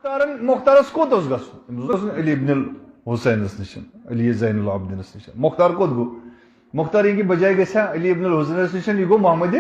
Muhtar's kot os gژھُن Ali ibn al-Husayn's nişan, Ali Zaynul Abidin's nişan. Muhtar kot go. Muhtar ki bajay gژھیا Ali ibn al-Husayn's nişan ye go Muhammad.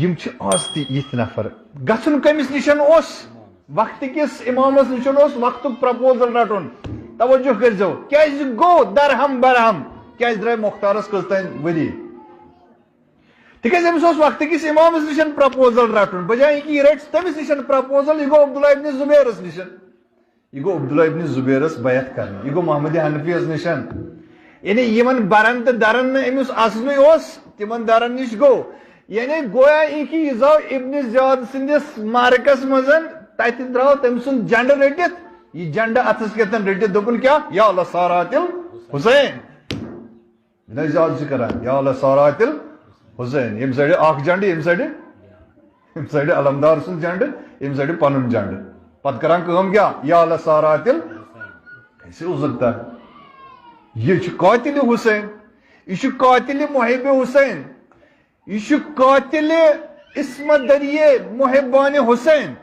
Yim ç az yit nafar. Gژھُن kămis nişan os. Vaktikis imam's nişan os vaktuk proposal raton. Tavajjuh kırjav. Kez go darham barham. Kez dray Muhtar's kıztan veli. Tikaz emis os vaktikis imam's nişan proposal raton. Bajay ki rets temis nişan proposal ye go Abdullah ibn Zubair's nişan. Ye go Abdullah ibn Zubair's bayat karna. Ye go Muhammad Hanafi's nişan. Yani yemen barant daran emis asmi os timan daran niş go. Yani goya iki Yizav ibn Ziyad sindis markas mazan taytin draw temsun gender reddet. Ye gender atas ketan reddet dopun kya? Ya Allah Saratil Hussein. Ne Ziyad zikran. Ya Allah Saratil Hussein. Em side ak gender, em side alamdar sun gender, em side panun gender. Pat karan kam kya? Ya Allah Saratil. Kaise ho sakta hai? Ye şu katili Hussein. Ye şu katili muhibbi Hussein. یہ قاتل اسم دریے محبان حسین،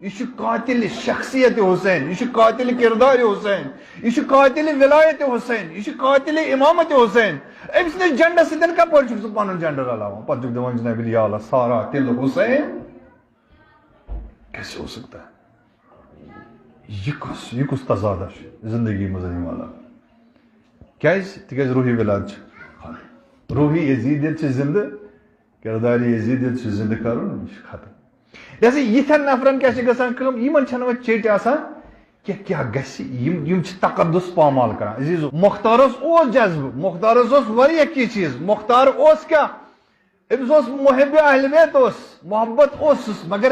یہ قاتل شخصیت حسین، یہ قاتل کردار حسین، یہ قاتل ولایت حسین، یہ قاتل امامت حسین. امس نے جنڈا سدن کا پڑھ چکا پانن جنڈر علاوہ پتہ دون جناب یا اللہ سارا تل حسین. کیسے ہو سکتا ہے؟ یہ کس تضاد ہے زندگی مزنی والا کیاز تکیاز روحی ولاد روحی یزیدیت چھ زندہ کرداری یزیدیت چھ زندہ کرن ختم. جیسے یتھن نفرن کیا چھ گژھان کٲم یمن چھنہ وۄنۍ چیٹہِ آسان کیا گژھِ یم چھ تقدس پامال کران. عزیزو مختارس اوس جذبہ، مختارس اوس واریاہ کینٛہہ چیٖز. مختار اوس کیا؟ أمِس اوس محب اہل بیت اوس، محبت اوسُس، مگر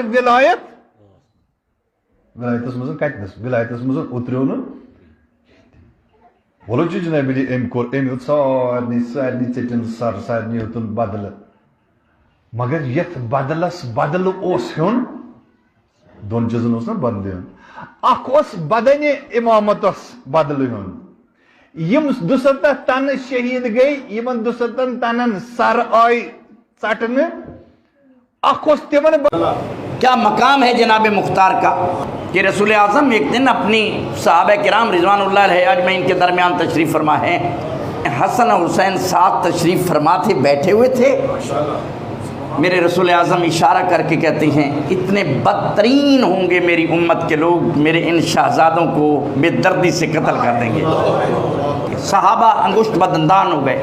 ولایتس منٛز کتنس ولایتس منٛز اوتریو نہٕ. وۄلو چھُ جناب علی أمۍ کوٚر أمۍ ہیوٚت سارنٕے ژٔٹِن سر سارنٕے ہیوٚتُن بدلہٕ، مگر یتھ بدلس بدل اوس ہیوٚن دۄن چیٖزن اوس نہ بدلہٕ ہیوٚن. اکھ اوس بدنہِ امامتس بدلہٕ ہیوٚن. یم 270 تن شہید گٔے، یمن 270 تنن سر آیہِ ژٹنہٕ. اکھ اوس تمن. کیا مقام ہے جناب مختار کا کہ رسول اعظم ایک دن اپنی صحابہ کرام رضوان اللہ علیہ اجمعین کے درمیان تشریف فرما ہے. حسن اور حسین ساتھ تشریف فرما تھے، بیٹھے ہوئے تھے. میرے رسول اعظم اشارہ کر کے کہتے ہیں اتنے بدترین ہوں گے میری امت کے لوگ، میرے ان شہزادوں کو بے دردی سے قتل کر دیں گے. صحابہ انگشت بدندان ہو گئے.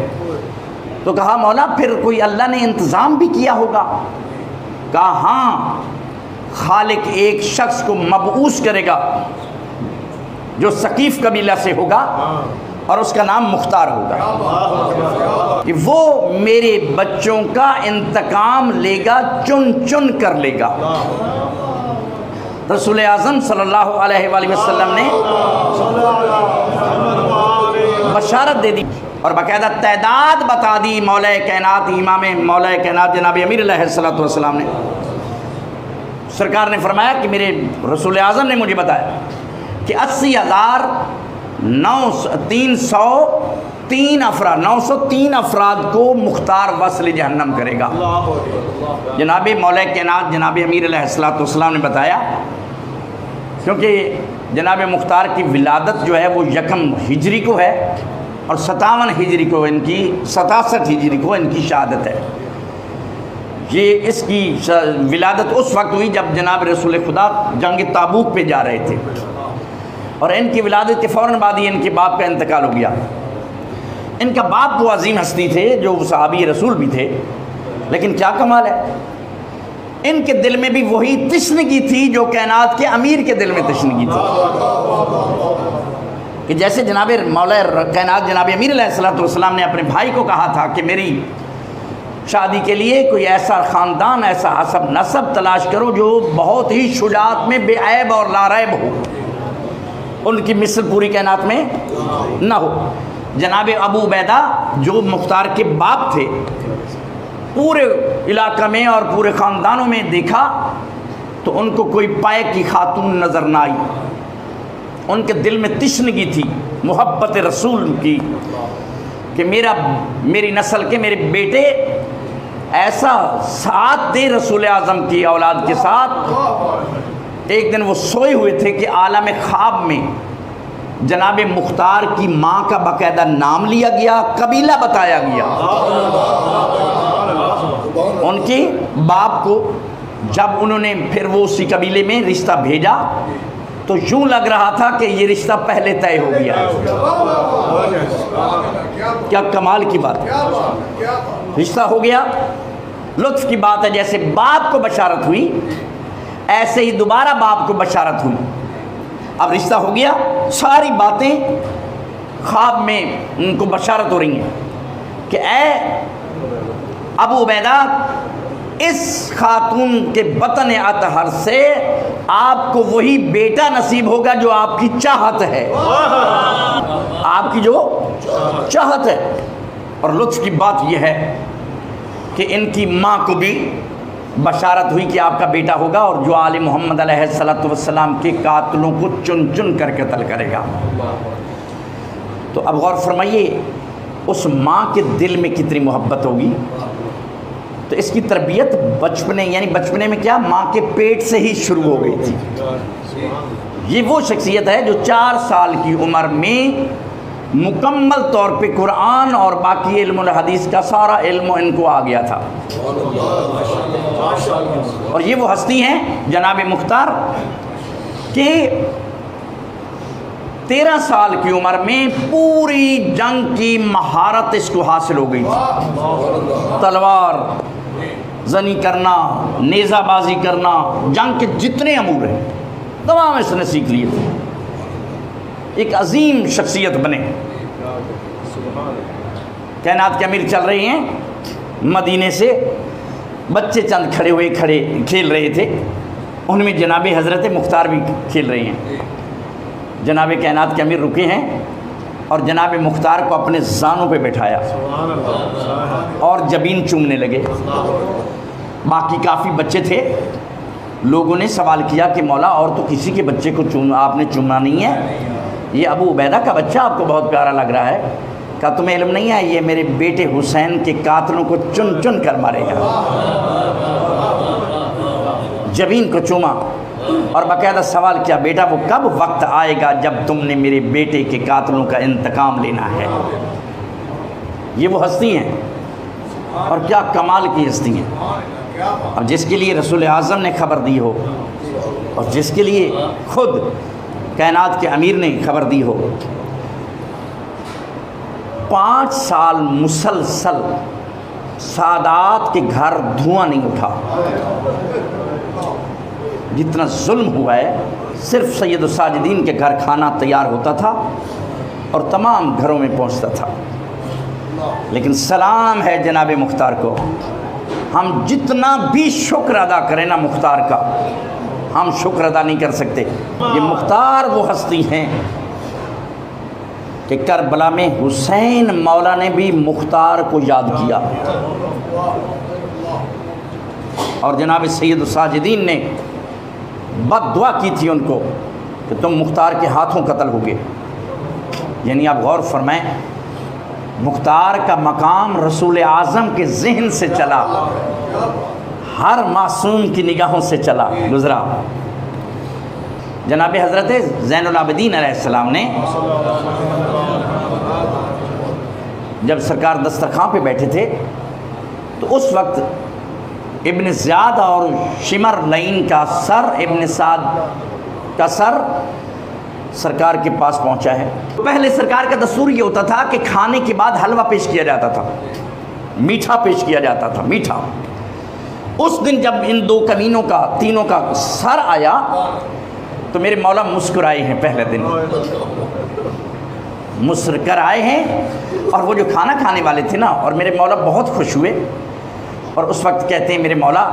تو کہا مولا پھر کوئی اللہ نے انتظام بھی کیا ہوگا؟ کہا ہاں، خالق ایک شخص کو مبعوث کرے گا جو ثقیف قبیلہ سے ہوگا اور اس کا نام مختار ہوگا، کہ وہ میرے بچوں کا انتقام لے گا، چن چن کر لے گا. رسول اعظم صلی اللہ علیہ وآلہ وسلم نے بشارت دے دی اور باقاعدہ تعداد بتا دی. مولا کائنات امام مولا کائنات جناب امیر علیہ السلام نے سرکار نے فرمایا کہ میرے رسول اعظم نے مجھے بتایا کہ 903 افراد کو مختار وصل جہنم کرے گا. جناب مولا کائنات جناب امیر علیہ السلام نے بتایا کیونکہ جناب مختار کی ولادت جو ہے وہ 1 ہجری کو ہے اور 57 ہجری کو ان کی 67 ہجری کو ان کی شہادت ہے. یہ اس کی ولادت اس وقت ہوئی جب جناب رسول خدا جنگ تابوک پہ جا رہے تھے اور ان کی ولادت کے فوراً بعد ہی ان کے باپ کا انتقال ہو گیا. ان کا باپ وہ عظیم ہستی تھے جو صحابی رسول بھی تھے، لیکن کیا کمال ہے ان کے دل میں بھی وہی تشنگی تھی جو کائنات کے امیر کے دل میں تشنگی تھی. کہ جیسے جناب مولا کائنات جناب امیر علیہ السلام نے اپنے بھائی کو کہا تھا کہ میری شادی کے لیے کوئی ایسا خاندان، ایسا حسب نسب تلاش کرو جو بہت ہی شجاعت میں بے عیب اور لاریب ہو، ان کی مثل پوری کائنات میں نہ ہو. جناب ابو عبیدہ جو مختار کے باپ تھے، پورے علاقہ میں اور پورے خاندانوں میں دیکھا تو ان کو کوئی پائے کی خاتون نظر نہ آئی. ان کے دل میں تشنگی تھی محبت رسول کی کہ میری نسل کے میرے بیٹے ایسا ساتھ دے رسول اعظم کی اولاد کے ساتھ ایک دن وہ سوئے ہوئے تھے کہ عالم خواب میں جناب مختار کی ماں کا باقاعدہ نام لیا گیا، قبیلہ بتایا گیا، ان کے باپ کو۔ جب انہوں نے پھر وہ اسی قبیلے میں رشتہ بھیجا تو یوں لگ رہا تھا کہ یہ رشتہ پہلے طے ہو گیا ہے۔ کیا کمال کی بات ہے، رشتہ ہو گیا۔ لطف کی بات ہے، جیسے باپ کو بشارت ہوئی ایسے ہی دوبارہ باپ کو بشارت ہوئی، اب رشتہ ہو گیا۔ ساری باتیں خواب میں ان کو بشارت ہو رہی ہیں کہ اے ابو عبیدہ، اس خاتون کے بطن اطہر سے آپ کو وہی بیٹا نصیب ہوگا جو آپ کی چاہت ہے، آپ کی جو چاہت ہے۔ اور لطف کی بات یہ ہے کہ ان کی ماں کو بھی بشارت ہوئی کہ آپ کا بیٹا ہوگا، اور جو آل محمد علیہ السلام کے قاتلوں کو چن چن کر قتل کرے گا۔ تو اب غور فرمائیے اس ماں کے دل میں کتنی محبت ہوگی۔ تو اس کی تربیت بچپنے، یعنی بچپنے میں کیا، ماں کے پیٹ سے ہی شروع ہو گئی تھی۔ یہ وہ شخصیت ہے جو 4 سال کی عمر میں مکمل طور پہ قرآن اور باقی علم الحدیث کا سارا علم ان کو آ گیا تھا۔ اور یہ وہ ہستی ہیں جناب مختار کہ 13 سال کی عمر میں پوری جنگ کی مہارت اس کو حاصل ہو گئی تھی۔ تلوار زنی کرنا، نیزہ بازی کرنا، جنگ کے جتنے امور ہیں تمام اس نے سیکھ لیے تھے۔ ایک عظیم شخصیت بنے۔ کائنات کے امیر چل رہے ہیں مدینے سے، بچے چند کھڑے کھیل رہے تھے، ان میں جناب حضرت مختار بھی کھیل رہے ہیں۔ جناب کائنات کے امیر رکے ہیں اور جناب مختار کو اپنے زانوں پہ بٹھایا اور جبین چومنے لگے۔ باقی کافی بچے تھے، لوگوں نے سوال کیا کہ مولا اور تو کسی کے بچے کو آپ نے چومنا نہیں ہے، یہ ابو عبیدہ کا بچہ آپ کو بہت پیارا لگ رہا ہے۔ کہا تمہیں علم نہیں ہے، یہ میرے بیٹے حسین کے قاتلوں کو چن چن کر مارے گا۔ جبین کو چوما اور باقاعدہ سوال کیا، بیٹا وہ کب وقت آئے گا جب تم نے میرے بیٹے کے قاتلوں کا انتقام لینا ہے۔ یہ وہ ہستی ہیں، اور کیا کمال کی ہستی ہیں۔ اور جس کے لیے رسول اعظم نے خبر دی ہو، اور جس کے لیے خود کائنات کے امیر نے خبر دی ہو، 5 سال مسلسل سادات کے گھر دھواں نہیں اٹھا۔ جتنا ظلم ہوا ہے، صرف سید الساجدین کے گھر کھانا تیار ہوتا تھا اور تمام گھروں میں پہنچتا تھا۔ لیکن سلام ہے جناب مختار کو، ہم جتنا بھی شکر ادا کریں نا مختار کا، ہم شکر ادا نہیں کر سکتے۔ یہ مختار وہ ہستی ہیں کہ کربلا میں حسین مولا نے بھی مختار کو یاد کیا، اور جناب سید الساجدین نے بد دعا کی تھی ان کو کہ تم مختار کے ہاتھوں قتل ہوگے۔ یعنی آپ غور فرمائیں، مختار کا مقام رسول اعظم کے ذہن سے چلا، ہر معصوم کی نگاہوں سے چلا گزرا۔ جناب حضرت زین العابدین علیہ السلام نے جب سرکار دسترخوان پہ بیٹھے تھے تو اس وقت ابن زیاد اور شمر لعین کا سر، ابن سعد کا سر سرکار کے پاس پہنچا ہے۔ پہلے سرکار کا دستور یہ ہوتا تھا کہ کھانے کے بعد حلوہ پیش کیا جاتا تھا، میٹھا پیش کیا جاتا تھا، میٹھا۔ اس دن جب ان 2 کمینوں کا، تینوں کا سر آیا تو میرے مولا مسکرائے ہیں، پہلے دن مسکر آئے ہیں، اور وہ جو کھانا کھانے والے تھے نا، اور میرے مولا بہت خوش ہوئے۔ اور اس وقت کہتے ہیں میرے مولا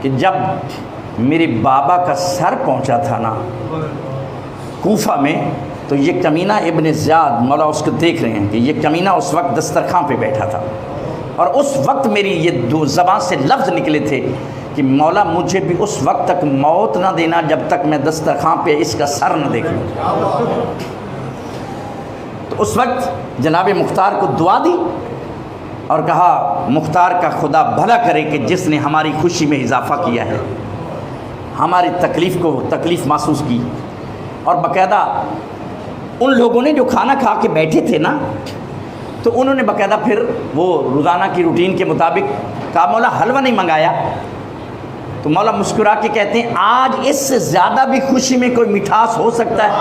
کہ جب میرے بابا کا سر پہنچا تھا نا کوفہ میں، تو یہ کمینہ ابن زیاد، مولا اس کو دیکھ رہے ہیں کہ یہ کمینہ اس وقت دسترخوان پہ بیٹھا تھا، اور اس وقت میری یہ 2 زبان سے لفظ نکلے تھے کہ مولا مجھے بھی اس وقت تک موت نہ دینا جب تک میں دسترخوان پہ اس کا سر نہ دیکھ لوں۔ تو اس وقت جناب مختار کو دعا دی اور کہا مختار کا خدا بھلا کرے کہ جس نے ہماری خوشی میں اضافہ کیا ہے، ہماری تکلیف کو تکلیف محسوس کی، اور باقاعدہ ان لوگوں نے جو کھانا کھا کے بیٹھے تھے نا، تو انہوں نے باقاعدہ پھر وہ روزانہ کی روٹین کے مطابق کہا مولا حلوہ نہیں منگایا؟ تو مولا مسکرا کے کہتے ہیں آج اس سے زیادہ بھی خوشی میں کوئی مٹھاس ہو سکتا ہے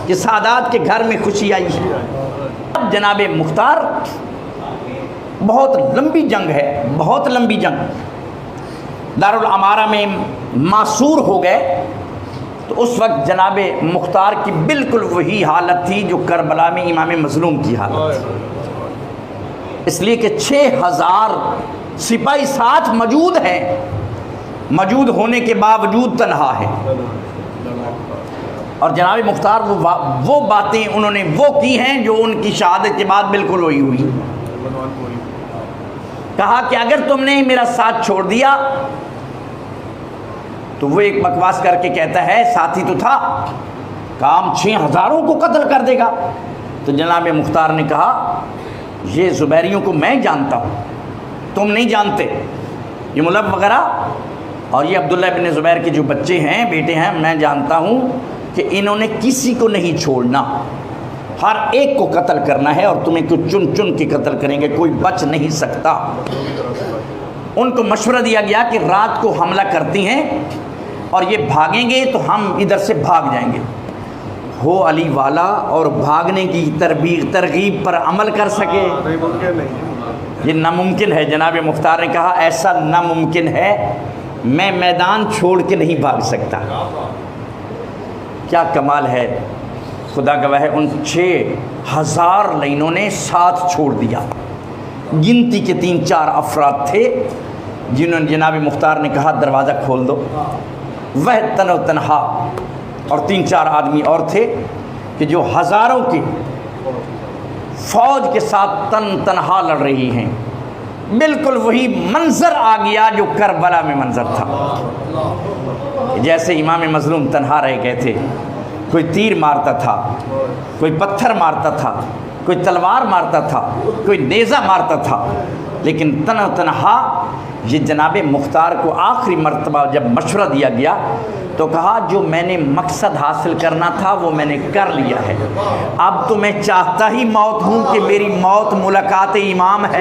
کہ سادات کے گھر میں خوشی آئی ہے۔ اب جناب مختار، بہت لمبی جنگ ہے، بہت لمبی جنگ، دارالعمارہ میں معصور ہو گئے، تو اس وقت جناب مختار کی بالکل وہی حالت تھی جو کربلا میں امام مظلوم کی حالت تھی، اس لیے کہ 6000 سپاہی ساتھ موجود ہیں، موجود ہونے کے باوجود تنہا ہے، اور جناب مختار وہ باتیں انہوں نے وہ کی ہیں جو ان کی شہادت کے بعد بالکل وہی ہوئی۔ کہا کہ اگر تم نے میرا ساتھ چھوڑ دیا، تو وہ ایک بکواس کر کے کہتا ہے ساتھی تو تھا، کام 6000 کو قتل کر دے گا۔ تو جناب مختار نے کہا یہ زبیریوں کو میں جانتا ہوں، تم نہیں جانتے، یہ ملب وغیرہ اور یہ عبداللہ بن زبیر کے جو بچے ہیں، بیٹے ہیں، میں جانتا ہوں کہ انہوں نے کسی کو نہیں چھوڑنا، ہر ایک کو قتل کرنا ہے، اور تمہیں کو چن چن کے قتل کریں گے، کوئی بچ نہیں سکتا۔ ان کو مشورہ دیا گیا کہ رات کو حملہ کرتی ہیں اور یہ بھاگیں گے تو ہم ادھر سے بھاگ جائیں گے، ہو علی والا اور بھاگنے کی ترغیب پر عمل کر سکے، یہ ناممکن ہے۔ جناب مختار نے کہا ایسا ناممکن ہے، میں میدان چھوڑ کے نہیں بھاگ سکتا۔ کیا کمال ہے، خدا گواہ ہے، ان 6000 لائنوں نے ساتھ چھوڑ دیا۔ گنتی کے 3-4 افراد تھے جنہوں نے جناب مختار نے کہا دروازہ کھول دو، وہ تن و تنہا، اور 3-4 آدمی اور تھے کہ جو ہزاروں کی فوج کے ساتھ تنہا لڑ رہی ہیں۔ بالکل وہی منظر آ گیا جو کربلا میں منظر تھا، جیسے امام مظلوم تنہا رہ گئے تھے، کوئی تیر مارتا تھا، کوئی پتھر مارتا تھا، کوئی تلوار مارتا تھا، کوئی نیزہ مارتا تھا، لیکن تنہا یہ جناب مختار کو آخری مرتبہ جب مشورہ دیا گیا تو کہا جو میں نے مقصد حاصل کرنا تھا وہ میں نے کر لیا ہے، اب تو میں چاہتا ہی موت ہوں کہ میری موت ملاقات امام ہے۔